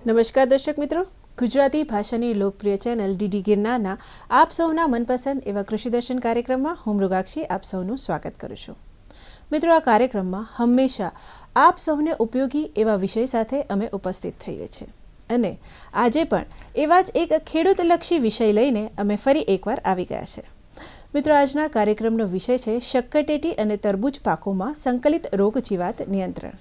નમસ્કાર દર્શક મિત્રો, ગુજરાતી ભાષાની લોકપ્રિય ચેનલ ડીડી ગિરનારના આપ સૌના મનપસંદ એવા કૃષિ દર્શન કાર્યક્રમમાં હું મૃગાક્ષી આપ સૌનું સ્વાગત કરું છું. મિત્રો, આ કાર્યક્રમમાં હંમેશા આપ સૌને ઉપયોગી એવા વિષય સાથે અમે ઉપસ્થિત થઈએ છીએ અને આજે પણ એવા જ એક ખેડૂતલક્ષી વિષય લઈને અમે ફરી એકવાર આવી ગયા છે. મિત્રો, આજના કાર્યક્રમનો વિષય છે શક્કરટેટી અને તરબૂચ પાકોમાં સંકલિત રોગ જીવાત નિયંત્રણ.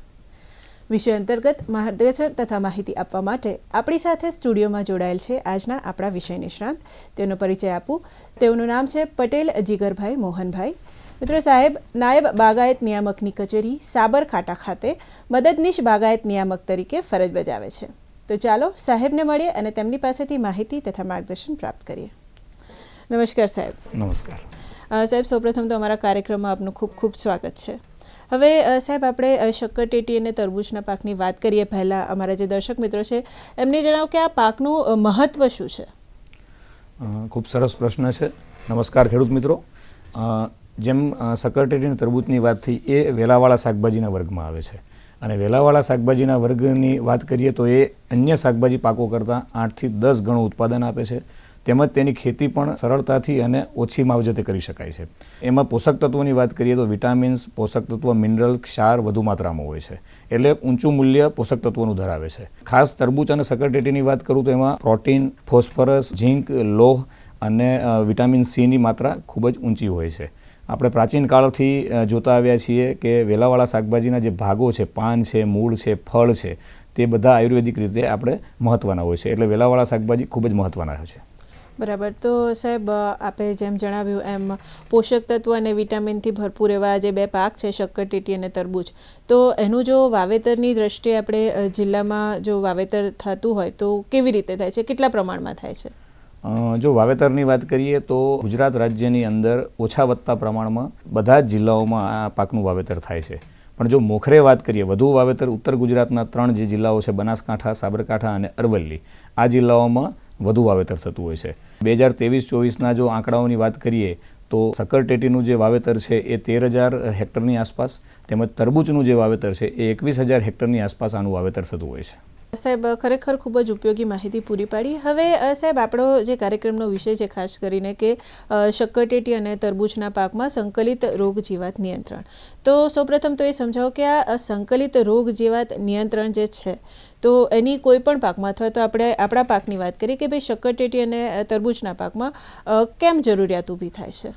વિષય અંતર્ગત માર્ગદર્શન તથા માહિતી આપવા માટે આપણી સાથે સ્ટુડિયોમાં જોડાયેલ છે આજના આપણા વિષય નિષ્ણાંત. તેનો પરિચય આપું. તેઓનું નામ છે પટેલ જીગરભાઈ મોહનભાઈ. મિત્રો, સાહેબ નાયબ બાગાયત નિયામકની કચેરી સાબરકાંઠા ખાતે મદદનીશ બાગાયત નિયામક તરીકે ફરજ બજાવે છે. તો ચાલો સાહેબને મળીએ અને તેમની પાસેથી માહિતી તથા માર્ગદર્શન પ્રાપ્ત કરીએ. નમસ્કાર સાહેબ. નમસ્કાર સાહેબ, સૌપ્રથમ તો અમારા કાર્યક્રમમાં આપનું ખૂબ ખૂબ સ્વાગત છે. હવે સાહેબ, આપણે શક્કરટેટી અને તરબૂચના પાકની વાત કરીએ પહેલાં અમારા જે દર્શક મિત્રો છે એમને જણાવો કે આ પાકનું મહત્ત્વ શું છે. ખૂબ સરસ પ્રશ્ન છે. નમસ્કાર ખેડૂત મિત્રો. જેમ શક્કરટેટી અને તરબૂચની વાત થઈ એ વેલાવાળા શાકભાજીના વર્ગમાં આવે છે અને વેલાવાળા શાકભાજીના વર્ગની વાત કરીએ તો એ અન્ય શાકભાજી પાકો કરતાં 8 થી 10 ગણું ઉત્પાદન આપે છે. તેમજ તેની ખેતી પણ સરળતાથી અને ઓછી માવજતે કરી શકાય છે. એમાં પોષક તત્વોની વાત કરીએ તો વિટામિન્સ, પોષક તત્વ, મિનરલ, ક્ષાર વધુ માત્રામાં હોય છે, એટલે ઊંચું મૂલ્ય પોષક તત્વોનું ધરાવે છે. ખાસ તરબૂચ અને શક્કરટેટીની વાત કરું તો એમાં પ્રોટીન, ફોસ્ફરસ, ઝીંક, લોહ અને વિટામિન સીની માત્રા ખૂબ જ ઊંચી હોય છે. આપણે પ્રાચીન કાળથી જોતા આવ્યા છીએ કે વેલાવાળા શાકભાજીના જે ભાગો છે, પાન છે, મૂળ છે, ફળ છે, તે બધા આયુર્વેદિક રીતે આપણે મહત્ત્વના હોય છે, એટલે વેલાવાળા શાકભાજી ખૂબ જ મહત્ત્વના છે. બરાબર. તો સાહેબ, આપે જેમ જણાવ્યું એમ પોષક તત્વ અને વિટામિનથી ભરપૂર એવા જે બે પાક છે શક્કરટેટી અને તરબૂચ, તો એનું જો વાવેતરની દ્રષ્ટિએ આપણે જિલ્લામાં જો વાવેતર થતું હોય તો કેવી રીતે થાય છે, કેટલા પ્રમાણમાં થાય છે? જો વાવેતરની વાત કરીએ તો ગુજરાત રાજ્યની અંદર ઓછા વત્તા પ્રમાણમાં બધા જ જિલ્લાઓમાં આ પાકનું વાવેતર થાય છે. પણ જો મોખરે વાત કરીએ, વધુ વાવેતર ઉત્તર ગુજરાતના 3 જે જિલ્લાઓ છે, બનાસકાંઠા, સાબરકાંઠા અને અરવલ્લી, આ જિલ્લાઓમાં વધુ વાવેતર થતું હોય છે. 2023-24ના જો આંકડાઓની વાત કરીએ તો શક્કરટેટીનું જે વાવેતર છે એ 13,000 હેક્ટરની આસપાસ, તેમજ તરબૂચનું જે વાવેતર છે એ 21,000 હેક્ટરની આસપાસ આનું વાવેતર થતું હોય છે. સાહેબ, ખરેખર ખૂબ જ ઉપયોગી માહિતી પૂરી પાડી. હવે સાહેબ, આપણો જે કાર્યક્રમનો વિષય છે ખાસ કરીને કે શક્કરટેટી અને તરબૂચના પાકમાં સંકલિત રોગ જીવાત નિયંત્રણ. તો સૌપ્રથમ તો એ સમજાવો કે આ સંકલિત રોગ જીવાત નિયંત્રણ જે છે તો એની કોઈ પણ પાકમાં અથવા તો આપણે આપણા પાકની વાત કરીએ કે ભાઈ શક્કરટેટી અને તરબૂચના પાકમાં કેમ જરૂરિયાત ઊભી થાય છે?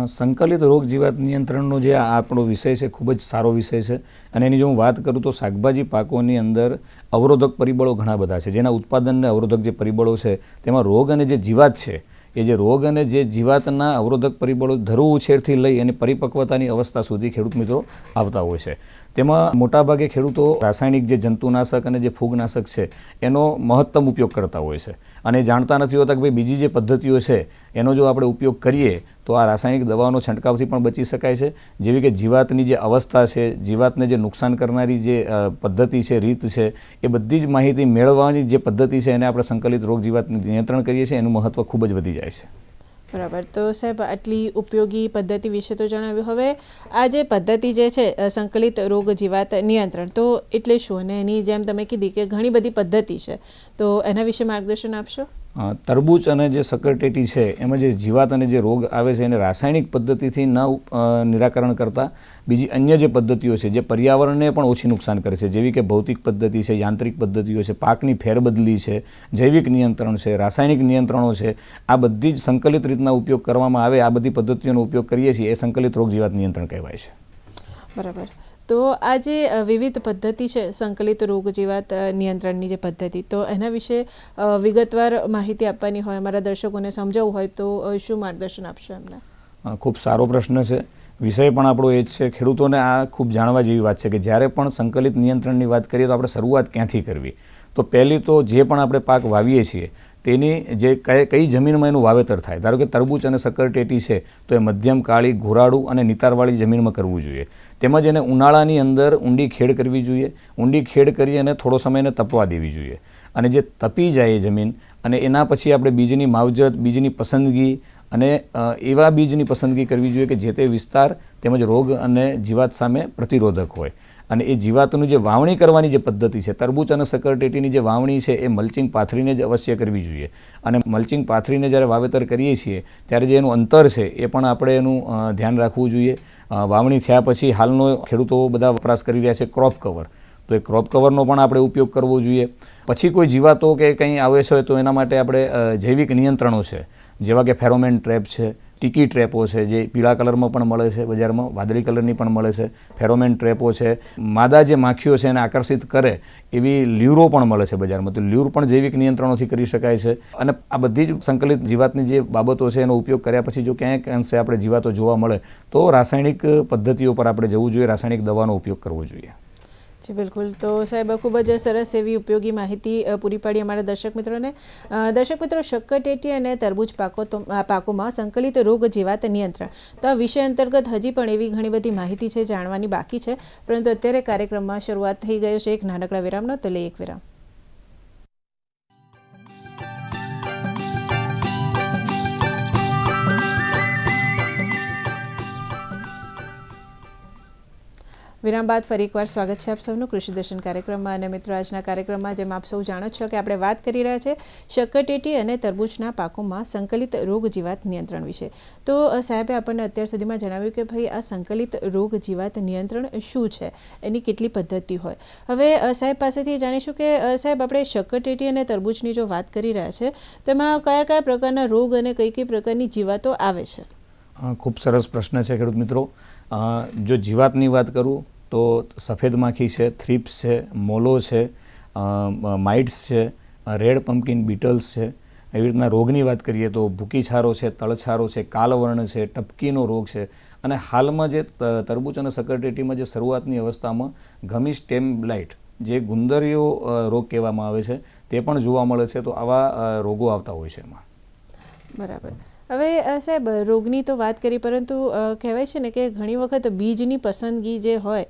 સંકલિત રોગ જીવાત નિયંત્રણનો જે આપણો વિષય છે ખૂબ જ સારો વિષય છે અને એની જો હું વાત કરું તો શાકભાજી પાકોની અંદર અવરોધક પરિબળો ઘણા બધા છે. જેના ઉત્પાદનને અવરોધક જે પરિબળો છે તેમાં રોગ અને જે જીવાત છે એ જે રોગ અને જે જીવાતના અવરોધક પરિબળો ધરુ ઉછેરથી લઈ અને પરિપક્વતાની અવસ્થા સુધી ખેડૂત મિત્રો આવતા હોય છે. તેમાં મોટાભાગે ખેડૂતો રાસાયણિક જે જંતુનાશક અને જે ફૂગનાશક છે એનો મહત્તમ ઉપયોગ કરતા હોય છે અને જાણતા નથી હોતા કે ભાઈ બીજી જે પદ્ધતિઓ છે એનો જો આપણે ઉપયોગ કરીએ તો આ રાસાયણિક દવાઓનો છંટકાવથી પણ બચી શકાય છે. જેવી કે જીવાતની જે અવસ્થા છે, જીવાતને જે નુકસાન કરનારી જે પદ્ધતિ છે, રીત છે, એ બધી જ માહિતી મેળવવાની જે પદ્ધતિ છે એને આપણે સંકલિત રોગ જીવાત નિયંત્રણ કરીએ છીએ, એનું મહત્ત્વ ખૂબ જ વધી જાય છે. બરાબર. તો સાહેબ, આટલી ઉપયોગી પદ્ધતિ વિશે તો જણાવ્યું. હવે આ જે પદ્ધતિ જે છે સંકલિત રોગ જીવાત નિયંત્રણ, તો એટલે શું અને એની જેમ તમે કીધી કે ઘણી બધી પદ્ધતિ છે, તો એના વિશે માર્ગદર્શન આપશો? તરબૂચ અને જે શક્કરટેટી છે એમાં જે જીવાત અને જે રોગ આવે છે એને રાસાયણિક પદ્ધતિથી ન નિરાકરણ કરતાં બીજી અન્ય જે પદ્ધતિઓ છે જે પર્યાવરણને પણ ઓછી નુકસાન કરે છે, જેવી કે ભૌતિક પદ્ધતિ છે, યાંત્રિક પદ્ધતિઓ છે, પાકની ફેરબદલી છે, જૈવિક નિયંત્રણ છે, રાસાયણિક નિયંત્રણો છે, આ બધી જ સંકલિત રીતના ઉપયોગ કરવામાં આવે, આ બધી પદ્ધતિઓનો ઉપયોગ કરીએ છીએ એ સંકલિત રોગ જીવાત નિયંત્રણ કહેવાય છે. બરાબર. તો આ જે વિવિધ પદ્ધતિ છે સંકલિત રોગ જીવાત નિયંત્રણની જે પદ્ધતિ, તો એના વિશે વિગતવાર માહિતી આપવાની હોય, અમારા દર્શકોને સમજાવવું હોય તો શું માર્ગદર્શન આપશો એમને? ખૂબ સારો પ્રશ્ન છે. વિષય પણ આપણો એ જ છે. ખેડૂતોને આ ખૂબ જાણવા જેવી વાત છે કે જ્યારે પણ સંકલિત નિયંત્રણની વાત કરીએ તો આપણે શરૂઆત ક્યાંથી કરવી. તો પહેલી તો જે પણ આપણે પાક વાવીએ છીએ તેની જે કઈ જમીનમાં એનું વાવેતર થાય. ધારો કે તરબૂચ અને શક્કરટેટી છે તો એ મધ્યમ કાળી, ઘોરાડું અને નિતારવાળી જમીનમાં કરવું જોઈએ. તેમજ એને ઉનાળાની અંદર ઊંડી ખેડ કરવી જોઈએ. ઊંડી ખેડ કરી અને થોડો સમય એને તપવા દેવી જોઈએ અને જે તપી જાય એ જમીન અને એના પછી આપણે બીજની માવજત, બીજની પસંદગી અને એવા બીજની પસંદગી કરવી જોઈએ કે જે તે વિસ્તાર તેમજ રોગ અને જીવાત સામે પ્રતિરોધક હોય. અને એ જીવાતનું જે વાવણી કરવાની જે પદ્ધતિ છે, તરબૂચ અને સકરટેટીની જે વાવણી છે એ મલ્ચિંગ પાથરીને જ અવશ્ય કરવી જોઈએ. અને મલ્ચિંગ પાથરીને જ્યારે વાવેતર કરીએ છીએ ત્યારે જે એનું અંતર છે એ પણ આપણે એનું ધ્યાન રાખવું જોઈએ. વાવણી થયા પછી હાલનો ખેડૂતો બધા વપરાશ કરી રહ્યા છે ક્રોપ કવર, તો એ ક્રોપ કવરનો પણ આપણે ઉપયોગ કરવો જોઈએ. પછી કોઈ જીવાતો કે કંઈ આવે છે તો એના માટે આપણે જૈવિક નિયંત્રણો છે, જેવા કે ફેરોમેન ટ્રેપ છે, ટીકી ટ્રેપો છે, જે પીળા કલરમાં પણ મળે છે બજારમાં, વાદળી કલરની પણ મળે છે. ફેરોમેન ટ્રેપો છે, માદા જે માખીઓ છે એને આકર્ષિત કરે એવી લ્યુરો પણ મળે છે બજારમાં, તો લ્યુર પણ જૈવિક નિયંત્રણોથી કરી શકાય છે. અને આ બધી જ સંકલિત જીવાતની જે બાબતો છે એનો ઉપયોગ કર્યા પછી જો ક્યાંક અંશે આપણે જીવાતો જોવા મળે તો રાસાયણિક પદ્ધતિઓ પર આપણે જવું જોઈએ, રાસાયણિક દવાનો ઉપયોગ કરવો જોઈએ. જી બિલકુલ. તો સાહેબ ખૂબ જ સરસ એવી ઉપયોગી માહિતી પૂરી પાડી અમારા દર્શક મિત્રોને. દર્શક મિત્રો, સક્કરટેટી અને તરબૂચ પાકોમાં સંકલિત રોગ જીવાત નિયંત્રણ, તો આ વિષય અંતર્ગત હજી પણ એવી ઘણી બધી માહિતી છે જાણવાની બાકી છે, પરંતુ અત્યારે કાર્યક્રમમાં શરૂઆત થઈ ગયો છે એક નાનકડા વિરામનો, તો લઈએ એક વિરામ. વિરામ બાદ ફરી એકવાર સ્વાગત છે આપ સૌનું કૃષિ દર્શન કાર્યક્રમમાં. અને મિત્રો, આજના કાર્યક્રમમાં જેમ આપ સૌ જાણો છો કે આપણે વાત કરી રહ્યા છે સક્કરટેટી અને તરબૂચના પાકોમાં સંકલિત રોગ જીવાત નિયંત્રણ વિશે. તો સાહેબે આપણને અત્યાર સુધીમાં જણાવ્યું કે ભાઈ આ સંકલિત રોગ જીવાત નિયંત્રણ શું છે, એની કેટલી પદ્ધતિ હોય. હવે સાહેબ પાસેથી જાણીશું કે સાહેબ, આપણે સક્કરટેટી અને તરબૂચની જો વાત કરી રહ્યા છે તો એમાં કયા કયા પ્રકારના રોગ અને કઈ કઈ પ્રકારની જીવાતો આવે છે? ખૂબ સરસ પ્રશ્ન છે ખેડૂત મિત્રો. જો જીવાતની વાત કરું તો સફેદ માખી છે, થ્રિપ્સ છે, મોલો છે, માઇટ્સ છે, રેડ પમ્પકિન બીટલ્સ છે. એવી રીતના રોગની વાત કરીએ તો ભૂકીછારો છે, તળછારો છે, કાલવર્ણ છે, ટપકીનો રોગ છે. અને હાલમાં જે તરબૂચ અને સક્કરટેટીમાં જે શરૂઆતની અવસ્થામાં ગમી સ્ટેમ બ્લાઇટ, જે ગુંદરીઓ રોગ કહેવામાં આવે છે, તે પણ જોવા મળે છે. તો આવા રોગો આવતા હોય છે એમાં. બરાબર. હવે સાહેબ, રોગની તો વાત કરી, પરંતુ કહેવાય છે ને કે ઘણી વખત બીજની પસંદગી જે હોય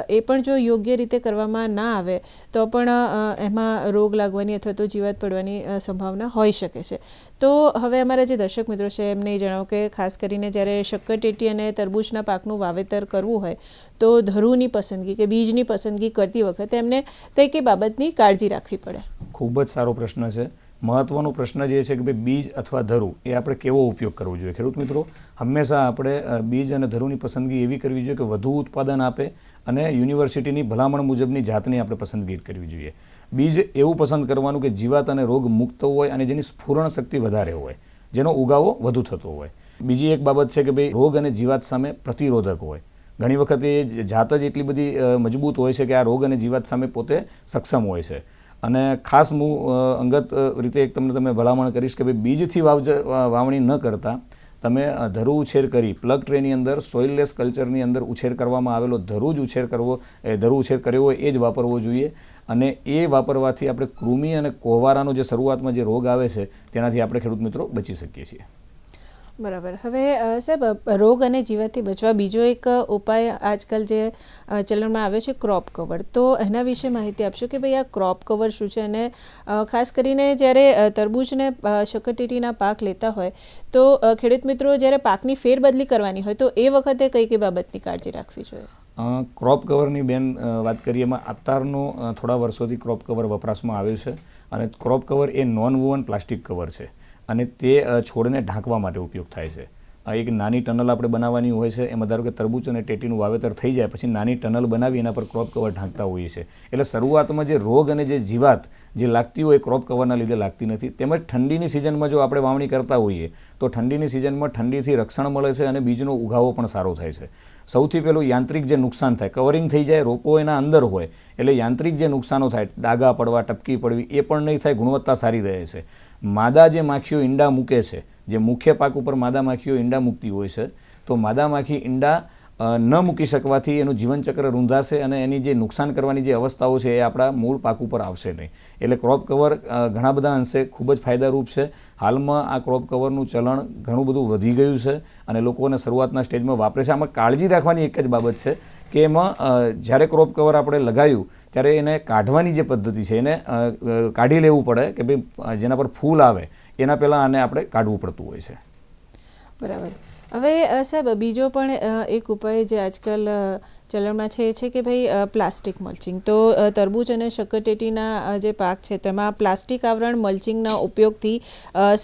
એ પણ જો યોગ્ય રીતે કરવામાં ના આવે તો પણ એમાં રોગ લાગવાની અથવા તો જીવાત પડવાની સંભાવના હોઈ શકે છે. તો હવે અમારા જે દર્શક મિત્રો છે એમને જણાવો કે ખાસ કરીને જ્યારે સક્કરટેટી અને તરબૂચના પાકનું વાવેતર કરવું હોય તો ધરુની પસંદગી કે બીજની પસંદગી કરતી વખતે એમને કઈ કઈ બાબતની કાળજી રાખવી પડે? ખૂબ જ સારો પ્રશ્ન છે. મહત્વનો પ્રશ્ન જે છે કે ભાઈ બીજ અથવા ધરુ એ આપણે કેવો ઉપયોગ કરવો જોઈએ. ખેડૂત મિત્રો, હંમેશા આપણે બીજ અને ધરુની પસંદગી એવી કરવી જોઈએ કે વધુ ઉત્પાદન આપે અને યુનિવર્સિટીની ભલામણ મુજબની જાતની આપણે પસંદગી કરવી જોઈએ. બીજ એવું પસંદ કરવાનું કે જીવાત અને રોગ મુક્ત હોય અને જેની સ્ફુરણ શક્તિ વધારે હોય, જેનો ઉગાવો વધુ થતો હોય. બીજી એક બાબત છે કે ભાઈ રોગ અને જીવાત સામે પ્રતિરોધક હોય. ઘણી વખત એ જાત જ એટલી બધી મજબૂત હોય છે કે આ રોગ અને જીવાત સામે પોતે સક્ષમ હોય છે. અને ખાસ હું અંગત રીતે એક તમને ભલામણ કરીશ કે ભાઈ બીજથી વાવણી ન કરતા તમે ધરુ ઉછેર કરી પ્લગ ટ્રેની અંદર સોઇલલેસ કલ્ચરની અંદર ઉછેર કરવામાં આવેલો ધરુ જ ઉછેર કરવો, ધરુ ઉછેર કર્યો હોય એ જ વાપરવો જોઈએ. અને એ વાપરવાથી આપણે કૃમિ અને કોહવારાનો જે શરૂઆતમાં જે રોગ આવે છે તેનાથી આપણે ખેડૂત મિત્રો બચી શકીએ છીએ. બરાબર. હવે સાહેબ, રોગ અને જીવાતથી બચવા બીજો એક ઉપાય આજકાલ જે ચલણમાં આવ્યો છે ક્રોપ કવર, તો એના વિશે માહિતી આપશો કે ભાઈ આ ક્રોપ કવર શું છે? અને ખાસ કરીને જ્યારે તરબૂચ ને સક્કરટેટીના પાક લેતા હોય તો ખેડૂત મિત્રો જ્યારે પાકની ફેરબદલી કરવાની હોય તો એ વખતે કઈ કઈ બાબતની કાળજી રાખવી જોઈએ? ક્રોપ કવરની બેન વાત કરીએ, એમાં અત્યારનો થોડા વર્ષોથી ક્રોપ કવર વપરાશમાં આવ્યું છે. અને ક્રોપ કવર એ નોન વુવન પ્લાસ્ટિક કવર છે અને તે છોડને ઢાંકવા માટે ઉપયોગ થાય છે. એક નાની ટનલ આપણે બનાવવાની હોય છે. એમાં ધારો કે તરબૂચ અને ટેટીનું વાવેતર થઈ જાય પછી નાની ટનલ બનાવી એના પર ક્રોપ કવર ઢાંકતા હોઈએ છીએ. એટલે શરૂઆતમાં જે રોગ અને જે જીવાત જે લાગતી હોય ક્રોપ કવરના લીધે લાગતી નથી. તેમજ ઠંડીની સિઝનમાં જો આપણે વાવણી કરતા હોઈએ તો ઠંડીની સિઝનમાં ઠંડીથી રક્ષણ મળે છે અને બીજનો ઉગાવો પણ સારો થાય છે. સૌથી પહેલું યાંત્રિક જે નુકસાન થાય, કવરિંગ થઈ જાય, રોપો એના અંદર હોય એટલે યાંત્રિક જે નુકસાનો થાય, ડાઘા પડવા, ટપકી પડવી, એ પણ નહીં થાય, ગુણવત્તા સારી રહે છે. માદા જે માખીઓ ઈંડા મૂકે છે, જે મુખ્ય પાક ઉપર માદા માખીઓ ઈંડા મૂકતી હોય છે, તો માદા માખી ઈંડા ન મૂકી શકવાથી એનું જીવનચક્ર રૂંધાશે અને એની જે નુકસાન કરવાની જે અવસ્થાઓ છે એ આપણા મૂળ પાક ઉપર આવશે નહીં. એટલે ક્રોપ કવર ઘણા બધા અંશે ખૂબ જ ફાયદારૂપ છે. હાલમાં આ ક્રોપ કવરનું ચલણ ઘણું બધું વધી ગયું છે અને લોકોને શરૂઆતના સ્ટેજમાં વાપરે છે. આમાં કાળજી રાખવાની એક જ બાબત છે કે એમાં જ્યારે ક્રોપ કવર આપણે લગાવ્યું ત્યારે એને કાઢવાની જે પદ્ધતિ છે એને કાઢી લેવું પડે કે ભાઈ જેના પર ફૂલ આવે એના પહેલાં આને આપણે કાઢવું પડતું હોય છે. બરાબર. હવે સાહેબ બીજો પણ એક ઉપાય જે આજકાલ ચલણમાં છે એ છે કે ભાઈ પ્લાસ્ટિક મલ્ચિંગ. તો તરબૂચ અને શક્કરટેટીના જે પાક છે તેમાં પ્લાસ્ટિક આવરણ મલ્ચિંગના ઉપયોગથી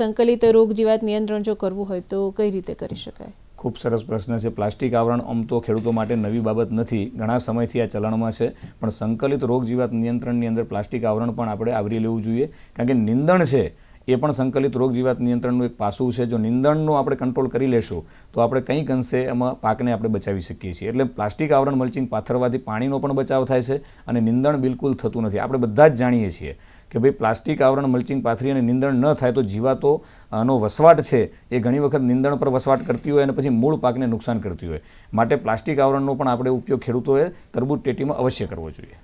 સંકલિત રોગ જીવાત નિયંત્રણ જો કરવું હોય તો કઈ રીતે કરી શકાય? ખૂબ સરસ પ્રશ્ન છે. પ્લાસ્ટિક આવરણ આમ તો ખેડૂતો માટે નવી બાબત નથી, ઘણા સમયથી આ ચલણમાં છે, પણ સંકલિત રોગ જીવાત નિયંત્રણની અંદર પ્લાસ્ટિક આવરણ પણ આપણે આવરી લેવું જોઈએ, કારણ કે નિંદણ છે એ પણ સંકલિત રોગ જીવાત નિયંત્રણનું એક પાસું છે. જો નિંદણનો આપણે કંટ્રોલ કરી લેશું તો આપણે કંઈક અંશે એમાં પાકને આપણે બચાવી શકીએ છીએ. એટલે પ્લાસ્ટિક આવરણ મલ્ચિંગ પાથરવાથી પાણીનો પણ બચાવ થાય છે અને નિંદણ બિલકુલ થતું નથી. આપણે બધા જ જાણીએ છીએ કે ભાઈ પ્લાસ્ટિક આવરણ મલ્ચિંગ પાથરી અને નિંદણ ન થાય તો જીવાતોનો વસવાટ છે એ ઘણી વખત નિંદણ પર વસવાટ કરતી હોય અને પછી મૂળ પાકને નુકસાન કરતી હોય. માટે પ્લાસ્ટિક આવરણનો પણ આપણે ઉપયોગ ખેડૂતોએ તરબૂચ ટેટીમાં અવશ્ય કરવો જોઈએ.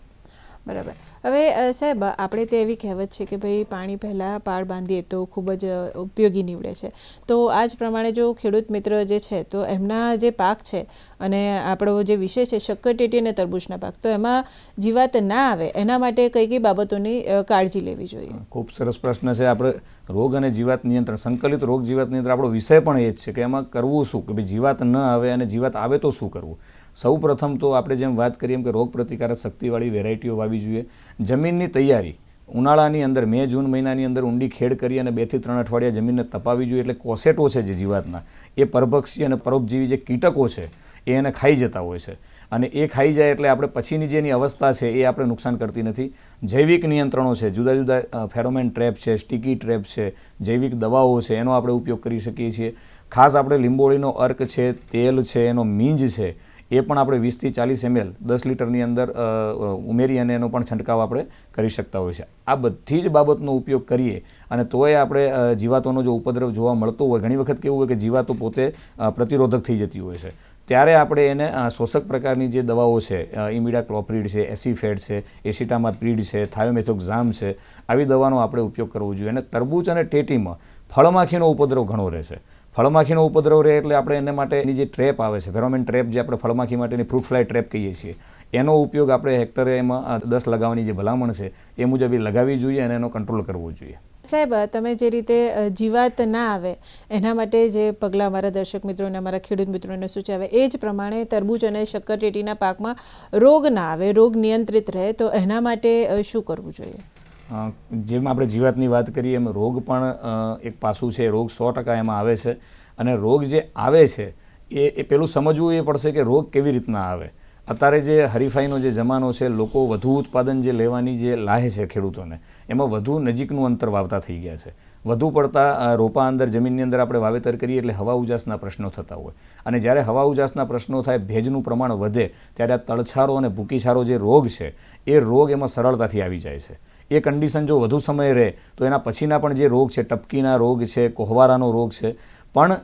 બરાબર. હવે સાહેબ આપણે તો એવી કહેવત છે કે ભાઈ પાણી પહેલાં પાળ બાંધીએ તો ખૂબ જ ઉપયોગી નીવડે છે. તો આ જ પ્રમાણે જો ખેડૂત મિત્ર જે છે તો એમના જે પાક છે અને આપણો જે વિષય છે શક્કરટેટી અને તરબૂચના પાક, તો એમાં જીવાત ના આવે એના માટે કઈ કઈ બાબતોની કાળજી લેવી જોઈએ? ખૂબ સરસ પ્રશ્ન છે. આપણે રોગ અને જીવાત નિયંત્રણ, સંકલિત રોગ જીવાત નિયંત્રણ, આપણો વિષય પણ એ જ છે કે એમાં કરવું શું, કે ભાઈ જીવાત ન આવે અને જીવાત આવે તો શું કરવું. સૌ પ્રથમ તો આપણે જેમ વાત કરીએ એમ કે રોગ પ્રતિકારક શક્તિવાળી વેરાયટીઓ વાવી જોઈએ. જમીનની તૈયારી ઉનાળાની અંદર મે જૂન મહિનાની અંદર ઊંડી ખેડ કરી અને 2 થી 3 અઠવાડિયા જમીનને તપાવી જોઈએ. એટલે કોસેટો છે જે જીવાતના, એ પરભક્ષી અને પરોપજીવી જે કીટકો છે એ એને ખાઈ જતા હોય છે અને એ ખાઈ જાય એટલે આપણે પછીની જે એની અવસ્થા છે એ આપણે નુકસાન કરતી નથી. જૈવિક નિયંત્રણો છે, જુદા જુદા ફેરોમેન ટ્રેપ છે, સ્ટીકી ટ્રેપ છે, જૈવિક દવાઓ છે, એનો આપણે ઉપયોગ કરી શકીએ છીએ. ખાસ આપણે લીંબોળીનો અર્ક છે, તેલ છે, એનો મીંજ છે, એ પણ આપણે 20 થી 40 ml 10 લીટરની અંદર ઉમેરી અને એનો પણ છંટકાવ આપણે કરી શકતા હોય છે. આ બધી જ બાબતનો ઉપયોગ કરીએ અને તોય આપણે જીવાતોનો જો ઉપદ્રવ જોવા મળતો હોય, ઘણી વખત કેવું હોય કે જીવાતો પોતે પ્રતિરોધક થઈ જતી હોય છે, ત્યારે આપણે એને શોષક પ્રકારની જે દવાઓ છે, ઇમિડાક્લોપ્રિડ છે, એસિફેડ છે, એસિટામાપ્રિડ છે, થાયોમેથોક્ઝામ છે, આવી દવાનો આપણે ઉપયોગ કરવો જોઈએ. અને તરબૂચ અને ટેટીમાં ફળમાખીનો ઉપદ્રવ ઘણો રહે છે. ફળમાખીનો ઉપદ્રવ રહે એટલે આપણે એને માટેની જે ટ્રેપ આવે છે, ફેરોમેન ટ્રેપ, જે આપણે ફળમાખી માટેની ફ્રૂટ ફ્લાય ટ્રેપ કહીએ છીએ, એનો ઉપયોગ આપણે હેક્ટરે એમાં 10 લગાવવાની જે ભલામણ છે એ મુજબ એ લગાવવી જોઈએ અને એનો કંટ્રોલ કરવો જોઈએ. સાહેબ, તમે જે રીતે જીવાત ના આવે એના માટે જે પગલાં અમારા દર્શક મિત્રોને, અમારા ખેડૂત મિત્રોને સૂચાવે એ જ પ્રમાણે તરબૂચ અને શક્કરટેટીના પાકમાં રોગ ના આવે, રોગ નિયંત્રિત રહે, તો એના માટે શું કરવું જોઈએ? જેમ આપણે જીવાતની વાત કરીએ એમ રોગ પણ એક પાસું છે. રોગ 100% એમાં આવે છે અને રોગ જે આવે છે એ પેલું સમજવું એ પડશે કે રોગ કેવી રીતના આવે. અત્યારે જે હરીફાઈનો જે જમાનો છે, લોકો વધુ ઉત્પાદન જે લેવાની જે લાહે છે ખેડૂતોને, એમાં વધુ નજીકનું અંતર વાવતા થઈ ગયા છે. વધુ પડતા રોપા અંદર જમીનની અંદર આપણે વાવેતર કરીએ એટલે હવા ઉજાસના પ્રશ્નો થતા હોય અને જ્યારે હવા ઉજાસના પ્રશ્નો થાય, ભેજનું પ્રમાણ વધે, ત્યારે આ તળછારો અને ભૂકીછારો જે રોગ છે એ રોગ એમાં સરળતાથી આવી જાય છે. એ કન્ડિશન જો વધુ સમય રહે તો એના પછીના પણ જે રોગ છે, ટપકીના રોગ છે, કોહવારાનો રોગ છે. પણ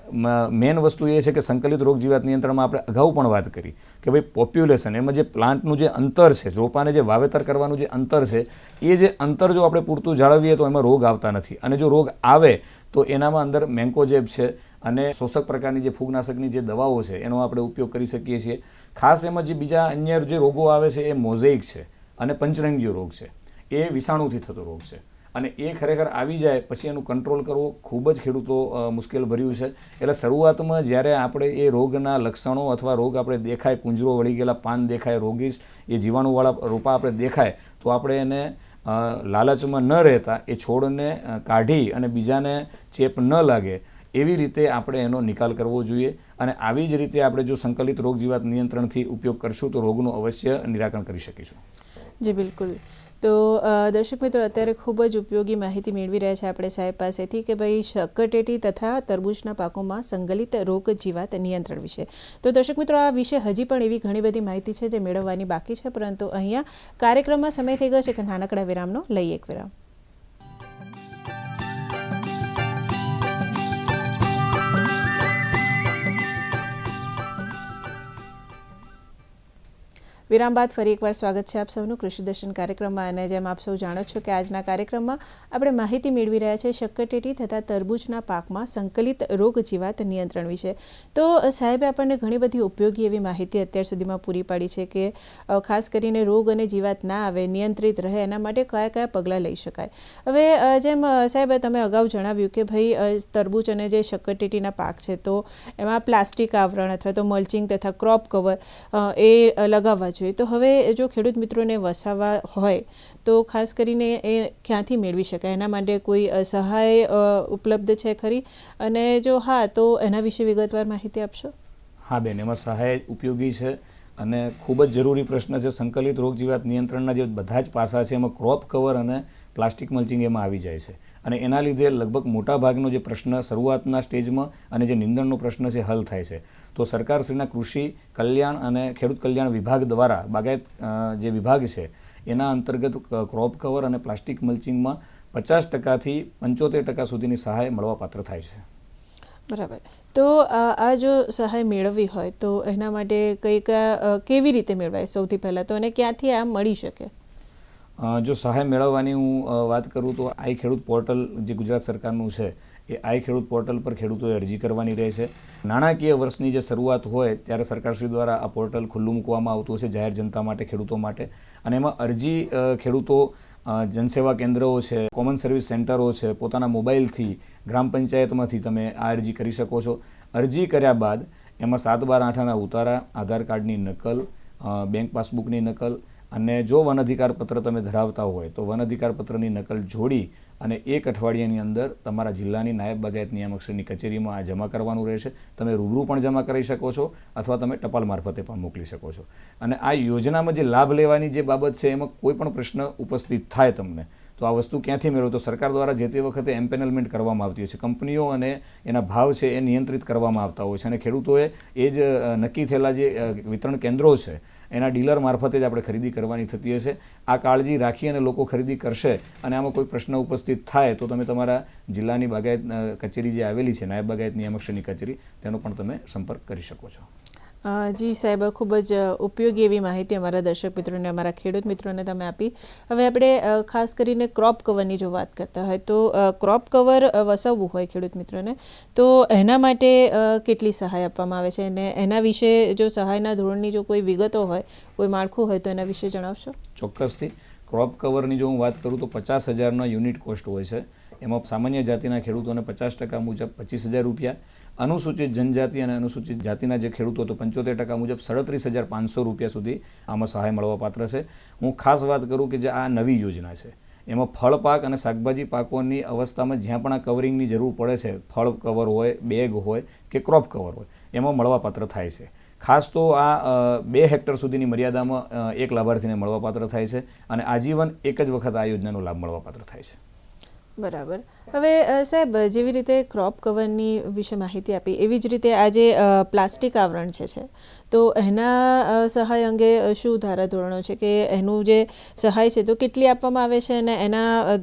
મેઇન વસ્તુ એ છે કે સંકલિત રોગ જીવાત નિયંત્રણમાં આપણે અગાઉ પણ વાત કરી કે ભાઈ પોપ્યુલેશન, એમાં જે પ્લાન્ટનું જે અંતર છે, રોપાને જે વાવેતર કરવાનું જે અંતર છે, એ જે અંતર જો આપણે પૂરતું જાળવીએ તો એમાં રોગ આવતા નથી. અને જો રોગ આવે તો એનામાં અંદર મેન્કોજેબ છે અને શોષક પ્રકારની જે ફૂગનાશકની જે દવાઓ છે એનો આપણે ઉપયોગ કરી શકીએ છીએ. ખાસ એમાં જે બીજા અન્ય જે રોગો આવે છે એ મોઝેઇક છે અને પંચરંગીયો રોગ છે, એ વિષાણુથી થતો રોગ છે અને એ ખરેખર આવી જાય પછી એનું કંટ્રોલ કરવો ખૂબ જ ખેડૂતો મુશ્કેલ ભર્યું છે. એટલે શરૂઆતમાં જ્યારે આપણે એ રોગના લક્ષણો અથવા રોગ આપણે દેખાય, કુંજરો વળી ગયેલા પાન દેખાય, રોગીશ એ જીવાણુવાળા રોપા આપણે દેખાય, તો આપણે એને લાલચમાં ન રહેતા એ છોડને કાઢી અને બીજાને ચેપ ન લાગે એવી રીતે આપણે એનો નિકાલ કરવો જોઈએ. અને આવી જ રીતે આપણે જો સંકલિત રોગ જીવાત નિયંત્રણથી ઉપયોગ કરશું તો રોગનું અવશ્ય નિરાકરણ કરી શકીશું. જી બિલકુલ. તો દર્શક મિત્રો, અત્યારે ખૂબ જ ઉપયોગી માહિતી મેળવી રહ્યા છે આપણે સાહેબ પાસેથી કે ભાઈ શક્કરટેટી તથા તરબૂચના પાકોમાં સંકલિત રોગ જીવાત નિયંત્રણ વિશે. તો દર્શક મિત્રો, આ વિશે હજી પણ એવી ઘણી બધી માહિતી છે જે મેળવવાની બાકી છે, પરંતુ અહીંયા કાર્યક્રમમાં સમય થઈ ગયો છે કે નાનકડા વિરામનો લઈએ એક વિરામ. વિરામ બાદ ફરી એકવાર સ્વાગત છે આપ સૌનું કૃષિ દર્શન કાર્યક્રમમાં. અને જેમ આપ સૌ જાણો છો કે આજના કાર્યક્રમમાં આપણે માહિતી મેળવી રહ્યા છીએ શક્કરટેટી તથા તરબૂચના પાકમાં સંકલિત રોગ જીવાત નિયંત્રણ વિશે. તો સાહેબે આપણને ઘણી બધી ઉપયોગી એવી માહિતી અત્યાર સુધીમાં પૂરી પાડી છે કે ખાસ કરીને રોગ અને જીવાત ના આવે, નિયંત્રિત રહે, એના માટે કયા કયા પગલાં લઈ શકાય. હવે જેમ સાહેબ તમે અગાઉ જણાવ્યું કે ભાઈ તરબૂચ અને જે શક્કરટેટીના પાક છે તો એમાં પ્લાસ્ટિક આવરણ અથવા તો મલ્ચિંગ તથા ક્રોપ કવર એ લગાવવા જોઈએ. તો હવે જો ખેડૂત મિત્રોને વસાવવા હોય તો ખાસ કરીને એ ક્યાંથી મેળવી શકાય? એના માટે કોઈ સહાય ઉપલબ્ધ છે ખરી? અને જો હા તો એના વિશે વિગતવાર માહિતી આપશો. હા બેન, એમાં સહાય ઉપયોગી છે અને ખૂબ જ જરૂરી પ્રશ્ન છે. સંકલિત રોગ જીવાત નિયંત્રણના જે બધા જ પાસા છે એમાં ક્રોપ કવર અને પ્લાસ્ટિક મલ્ચિંગ એમાં આવી જાય છે. અને એના લીધે લગભગ મોટા ભાગનો જે પ્રશ્ન શરૂઆતના સ્ટેજમાં અને જે નિંદણનો પ્રશ્ન છે હલ થાય છે. તો સરકારશ્રીના કૃષિ કલ્યાણ અને ખેડૂત કલ્યાણ વિભાગ દ્વારા બાગાયત જે વિભાગ છે એના અંતર્ગત ક્રોપ કવર અને પ્લાસ્ટિક મલ્ચિંગમાં 50%થી 75% સુધીની સહાય મળવાપાત્ર થાય છે. બરાબર. તો આ જો સહાય મેળવવી હોય તો એના માટે કેવી રીતે મેળવાય સૌથી પહેલાં તો, અને ક્યાંથી આ મળી શકે? જો સહાય મેળવવાની હું વાત કરું તો આઈ ખેડૂત પોર્ટલ જે ગુજરાત સરકારનું છે એ આઈ ખેડૂત પોર્ટલ પર ખેડૂતોએ અરજી કરવાની રહેશે. નાણાકીય વર્ષની જે શરૂઆત હોય ત્યારે સરકારશ્રી દ્વારા આ પોર્ટલ ખુલ્લું મૂકવામાં આવતું હશે જાહેર જનતા માટે, ખેડૂતો માટે. અને એમાં અરજી ખેડૂતો જનસેવા કેન્દ્રો છે, કોમન સર્વિસ સેન્ટરો છે, પોતાના મોબાઈલથી ગ્રામ પંચાયતમાંથી તમે આ અરજી કરી શકો છો. અરજી કર્યા બાદ એમાં 7/12/8ના ઉતારા, આધાર કાર્ડની નકલ, બેંક પાસબુકની નકલ અને જો વન અધિકાર પત્ર તમે ધરાવતા હોય તો વન અધિકાર પત્રની નકલ જોડી અને 1 અઠવાડિયાની અંદર તમારા જિલ્લાની નાયબ બાગાયત નિયામકશ્રીની કચેરીમાં આ જમા કરવાનું રહેશે. તમે રૂબરૂ પણ જમા કરી શકો છો અથવા તમે ટપાલ મારફતે પણ મોકલી શકો છો. અને આ યોજનામાં જે લાભ લેવાની જે બાબત છે એમાં કોઈ પણ પ્રશ્ન ઉપસ્થિત થાય તમને તો આ વસ્તુ ક્યાંથી મેળવો? તો સરકાર દ્વારા જે તે વખતે એમ્પેનલમેન્ટ કરવામાં આવતી હોય છે. કંપનીઓ અને એના ભાવ છે એ નિયંત્રિત કરવામાં આવતા હોય છે અને ખેડૂતોએ એ જ નક્કી થયેલા જે વિતરણ કેન્દ્રો છે એના ડીલર મારફતે જ આપણે ખરીદી કરવાની થતી હશે. આ કાળજી રાખી અને લોકો ખરીદી કરશે અને આમાં કોઈ પ્રશ્ન ઉપસ્થિત થાય તો તમે તમારા જિલ્લાની બાગાયત કચેરી જે આવેલી છે નાયબ બાગાયત નિયામકશ્રીની કચેરી તેનો પણ તમે સંપર્ક કરી શકો છો. જી સાહેબ, ખૂબ જ ઉપયોગી એવી માહિતી અમારા દર્શક મિત્રોને, અમારા ખેડૂત મિત્રોને તમે આપી. હવે આપણે ખાસ કરીને ક્રોપ કવરની જો વાત કરતા હોય તો ક્રોપ કવર વસાવવું હોય ખેડૂત મિત્રોને તો એના માટે કેટલી સહાય આપવામાં આવે છે અને એના વિશે જો સહાયના ધોરણની જો કોઈ વિગતો હોય, કોઈ માળખું હોય તો એના વિશે જણાવશો. ચોક્કસથી. ક્રોપ કવરની જો હું વાત કરું તો 50,000નો યુનિટ કોસ્ટ હોય છે. એમાં સામાન્ય જાતિના ખેડૂતોને 50% મુજબ 25,000 રૂપિયા, અનુસૂચિત જનજાતિ અને અનુસૂચિત જાતિના જે ખેડૂતો તો 75% મુજબ 37,500 રૂપિયા સુધી આમાં સહાય મળવાપાત્ર છે. હું ખાસ વાત કરું કે જે આ નવી યોજના છે એમાં ફળ પાક અને શાકભાજી પાકોની અવસ્થામાં જ્યાં પણ આ કવરિંગની જરૂર પડે છે, ફળ કવર હોય, બેગ હોય કે ક્રોપ કવર હોય, એમાં મળવાપાત્ર થાય છે. ખાસ તો આ 2 હેક્ટર સુધીની મર્યાદામાં એક લાભાર્થીને મળવાપાત્ર થાય છે અને આજીવન એક જ વખત આ યોજનાનો લાભ મળવાપાત્ર થાય છે. બરાબર. હવે સાહેબ, જેવી રીતે ક્રોપ કવરની વિશે માહિતી આપી એવી જ રીતે આ જે પ્લાસ્ટિક આવરણ છે તો એના સહાય અંગે શું ધારાધોરણો છે કે એનું જે સહાય છે તો કેટલી આપવામાં આવે છે અને એના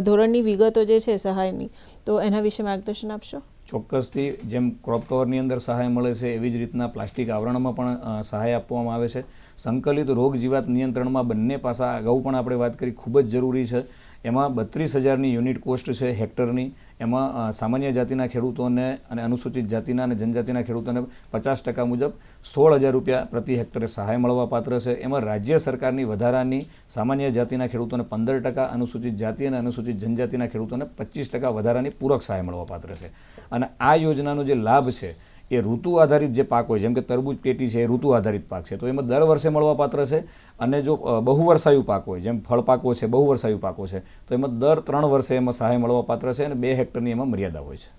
ધોરણની વિગતો જે છે સહાયની તો એના વિશે માર્ગદર્શન આપશો. ચોક્કસથી. જેમ ક્રોપ કવરની અંદર સહાય મળે છે એવી જ રીતના પ્લાસ્ટિક આવરણમાં પણ સહાય આપવામાં આવે છે. સંકલિત રોગ જીવાત નિયંત્રણમાં બંને પાસા અગાઉ પણ આપણે વાત કરી ખૂબ જ જરૂરી છે. એમાં 32,000ની યુનિટ કોસ્ટ છે હેક્ટરની. એમાં સામાન્ય જાતિના ખેડૂતોને અને અનુસૂચિત જાતિના અને જનજાતિના ખેડૂતોને 50% મુજબ 16,000 રૂપિયા પ્રતિ હેક્ટરે સહાય મળવાપાત્ર છે. એમાં રાજ્ય સરકારની વધારાની સામાન્ય જાતિના ખેડૂતોને 15%, અનુસૂચિત જાતિ અને અનુસૂચિત જનજાતિના ખેડૂતોને 25% વધારાની પૂરક સહાય મળવાપાત્ર છે. અને આ યોજનાનો જે લાભ છે એ ઋતુ આધારિત જે પાક હોય જેમ કે તરબૂચ પેટી છે એ ઋતુ આધારિત પાક છે તો એમાં દર વર્ષે મળવાપાત્ર છે. અને જો બહુવર્ષાયુ પાક હોય જેમ ફળ પાકો છે, બહુવર્ષાયુ પાકો છે તો એમાં દર 3 વર્ષે એમાં સહાય મળવાપાત્ર છે અને 2 હેક્ટરની એમાં મર્યાદા હોય છે.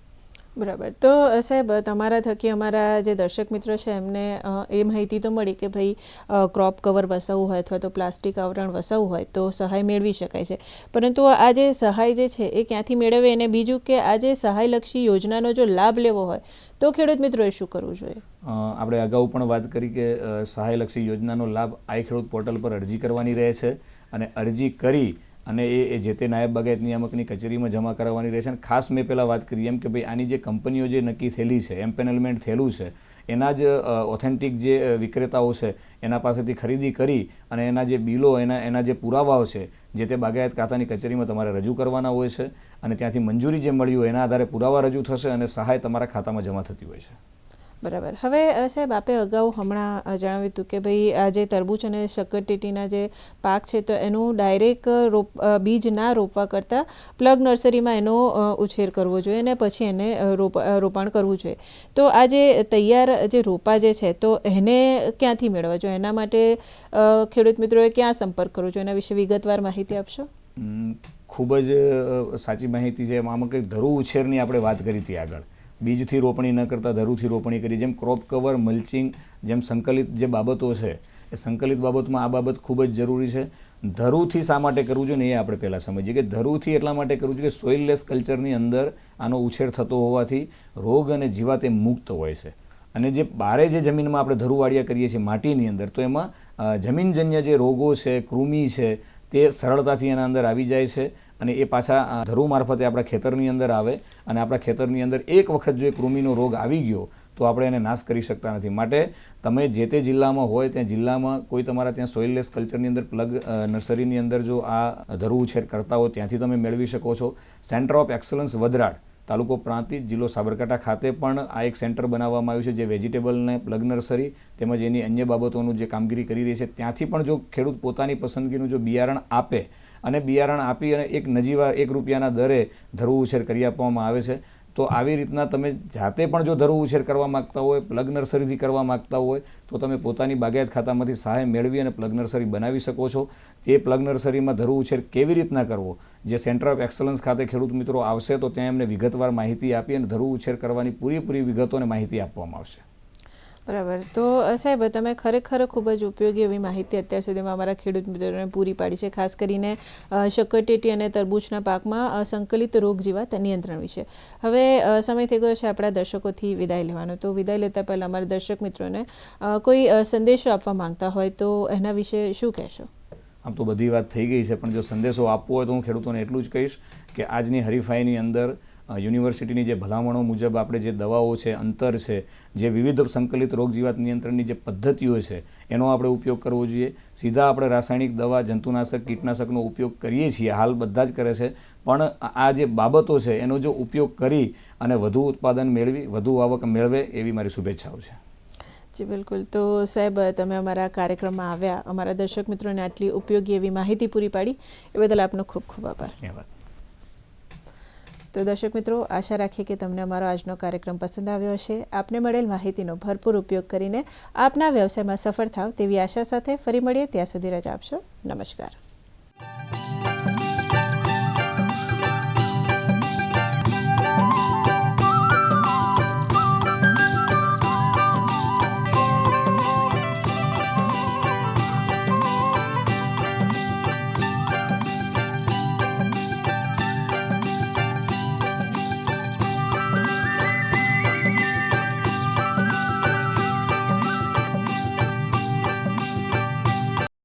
બરાબર. તો સાહેબ, તમારા થકી અમારા જે દર્શક મિત્રો છે એમને એ માહિતી તો મળી કે ભાઈ ક્રોપ કવર વસાવવું હોય અથવા તો પ્લાસ્ટિક આવરણ વસાવવું હોય તો સહાય મેળવી શકાય છે. પરંતુ આ જે સહાય જે છે એ ક્યાંથી મેળવે અને બીજું કે આ જે સહાયલક્ષી યોજનાનો જો લાભ લેવો હોય તો ખેડૂત મિત્રોએ શું કરવું જોઈએ? આપણે અગાઉ પણ વાત કરી કે સહાયલક્ષી યોજનાનો લાભ આઈ ખેડૂત પોર્ટલ પર અરજી કરવાની રહે છે અને અરજી કરી અને એ જે તે નાયબ બાગાયત નિયામકની કચેરીમાં જમા કરાવવાની રહેશે. અને ખાસ મેં પહેલાં વાત કરી એમ કે ભાઈ આની જે કંપનીઓ જે નક્કી થયેલી છે, એમ્પેનલમેન્ટ થયેલું છે એના જ ઓથેન્ટિક જે વિક્રેતાઓ છે એના પાસેથી ખરીદી કરી અને એના જે બિલો એના જે પુરાવાઓ છે જે તે બાગાયત ખાતાની કચેરીમાં તમારે રજૂ કરવાના હોય છે અને ત્યાંથી મંજૂરી જે મળી હોય એના આધારે પુરાવા રજૂ થશે અને સહાય તમારા ખાતામાં જમા થતી હોય છે. બરાબર. હવે સાહેબ, આપે અગાઉ હમણાં જણાવ્યું હતું કે ભાઈ આ જે તરબૂચ અને શક્કરટેટીના જે પાક છે તો એનું ડાયરેક્ટ બીજ ના રોપવા કરતાં પ્લગ નર્સરીમાં એનો ઉછેર કરવો જોઈએ અને પછી એને રોપાણ કરવું જોઈએ. તો આ જે તૈયાર જે રોપા જે છે તો એને ક્યાંથી મેળવવા જોઈએ? એના માટે ખેડૂત મિત્રોએ ક્યાં સંપર્ક કરવો જોઈએ? એના વિશે વિગતવાર માહિતી આપશો. ખૂબ જ સાચી માહિતી છે. આમાં કંઈક ધરુ ઉછેરની આપણે વાત કરી હતી આગળ. બીજથી રોપણી ન કરતાં ધરુથી રોપણી કરી. જેમ ક્રોપ કવર, મલ્ચિંગ, જેમ સંકલિત જે બાબતો છે એ સંકલિત બાબતમાં આ બાબત ખૂબ જ જરૂરી છે. ધરુથી શા માટે કરવું જોઈએ ને એ આપણે પહેલાં સમજીએ કે ધરુથી એટલા માટે કરવું જોઈએ કે સોઇલલેસ કલ્ચરની અંદર આનો ઉછેર થતો હોવાથી રોગ અને જીવાત એ મુક્ત હોય છે. અને જે બારે જે જમીનમાં આપણે ધરુવાડિયા કરીએ છીએ માટીની અંદર, તો એમાં જમીનજન્ય જે રોગો છે, કૃમિ છે, તે સરળતાથી એના અંદર આવી જાય છે અને એ પાછા ધરુ મારફતે આપણા ખેતરની અંદર આવે અને આપણા ખેતરની અંદર એક વખત જો એ કૃમિનો રોગ આવી ગયો તો આપણે એને નાશ કરી શકતા નથી. માટે તમે જે તે જિલ્લામાં હોય ત્યાં જિલ્લામાં કોઈ તમારા ત્યાં સોઇલલેસ કલ્ચરની અંદર પ્લગ નર્સરીની અંદર જો આ ધરુ ઉછેર કરતા હોય ત્યાંથી તમે મેળવી શકો છો. સેન્ટર ઓફ એક્સલન્સ વદરાડ, તાલુકો પ્રાંતિજ, જિલ્લો સાબરકાંઠા ખાતે પણ આ એક સેન્ટર બનાવવામાં આવ્યું છે જે વેજીટેબલને પ્લગ નર્સરી તેમજ એની અન્ય બાબતોનું જે કામગીરી કરી રહી છે. ત્યાંથી પણ જો ખેડૂત પોતાની પસંદગીનું જો બિયારણ આપે અને બિયારણ આપી અને એક નજીવા ₹1 દરે ધરુ ઉછેર કરી આપવામાં આવે છે. તો આવી રીતના તમે જાતે પણ જો ધરુ ઉછેર કરવા માગતા હોય, પ્લગ નર્સરીથી કરવા માગતા હોય તો તમે પોતાની બાગાયત ખાતામાંથી સહાય મેળવી અને પ્લગ નર્સરી બનાવી શકો છો. તે પ્લગ નર્સરીમાં ધરુ ઉછેર કેવી રીતના કરવો, જે સેન્ટર ઓફ એક્સલન્સ ખાતે ખેડૂત મિત્રો આવશે તો ત્યાં એમને વિગતવાર માહિતી આપી અને ધરુ ઉછેર કરવાની પૂરેપૂરી વિગતો અને માહિતી આપવામાં આવશે. બરાબર. તો સાહેબ, તમે ખરેખર ખૂબ જ ઉપયોગી એવી માહિતી અત્યાર સુધીમાં અમારા ખેડૂત મિત્રોને પૂરી પાડી છે, ખાસ કરીને શક્કરટેટી અને તરબૂચના પાકમાં સંકલિત રોગ જીવાત નિયંત્રણ વિશે. હવે સમય થઈ ગયો છે આપણા દર્શકોથી વિદાય લેવાનો. તો વિદાય લેતા પહેલાં અમારા દર્શક મિત્રોને કોઈ સંદેશો આપવા માંગતા હોય તો એના વિશે શું કહેશો? આમ તો બધી વાત થઈ ગઈ છે, પણ જો સંદેશો આપવો હોય તો હું ખેડૂતોને એટલું જ કહીશ કે આજની હરીફાઈની અંદર યુનિવર્સિટીની જે ભલામણો મુજબ આપણે જે દવાઓ છે, અંતર છે, જે વિવિધ સંકલિત રોગ જીવાત નિયંત્રણની જે પદ્ધતિઓ છે એનો આપણે ઉપયોગ કરવો જોઈએ. સીધા આપણે રાસાયણિક દવા, જંતુનાશક, કીટનાશકનો ઉપયોગ કરીએ છીએ, હાલ બધા જ કરે છે, પણ આ જે બાબતો છે એનો જો ઉપયોગ કરી અને વધુ ઉત્પાદન મેળવી, વધુ આવક મેળવે એવી મારી શુભેચ્છાઓ છે. જી બિલકુલ. તો સાહેબ, તમે અમારા કાર્યક્રમમાં આવ્યા, અમારા દર્શક મિત્રોને આટલી ઉપયોગી એવી માહિતી પૂરી પાડી એ બદલ આપનો ખૂબ ખૂબ આભાર. ધન્યવાદ. તો દર્શક મિત્રો, આશા રાખીએ કે તમને અમારો આજનો કાર્યક્રમ પસંદ આવ્યો હશે. આપને મળેલ માહિતીનો ભરપૂર ઉપયોગ કરીને આપના વ્યવસાયમાં સફળ થાવ તેવી આશા સાથે ફરી મળીએ. ત્યાં સુધી રજા આપશો. નમસ્કાર.